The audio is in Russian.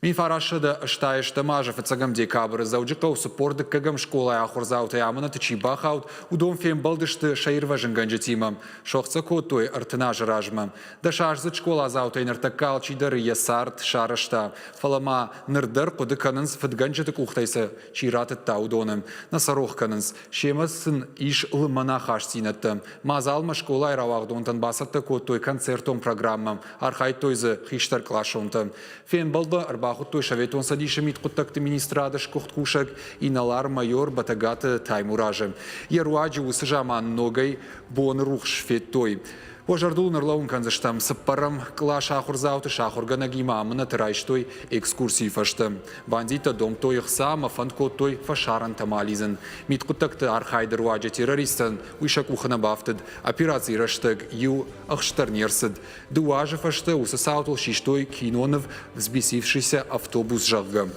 Min farashda shtayshta maja fetsagam dekabr zawjiko supporт kagam школа ахурзаут ямана тчибахаут удом фем балдышты шаирважен ганджетимам шохцако той артнаж ражмам да шарзы школа заутайнер такал чидер ясарт шарашта фалама нырдыр куды канынс фитганджеты кухтайса чират таудоным насарох канынс шемасын иш лымана хашсинаттым мазалма школа иравагдонтан басатта ко той концертом программам архай тойзы хиштар клашонтам фем балда Той шаветон садише мит куттакты министрадыш кухткушек и налар майор батагата таймуражем. Яруаджи усыжаман ногой бон рух шфеттой. Пожардул нарлаун канзаштам саппарам кла шахурзауты шахургана гимамына тырайштой экскурсии фаштам. Бандита дом той хсама фанко той фашаран тамализен. Мит куттакты архайдер уаджа террористан уишак ухана бафтад операции раштаг ю ахштарнерсад. Дуажа фашта усасаутул шиштой кинонов взбесившийся автобус жаггам.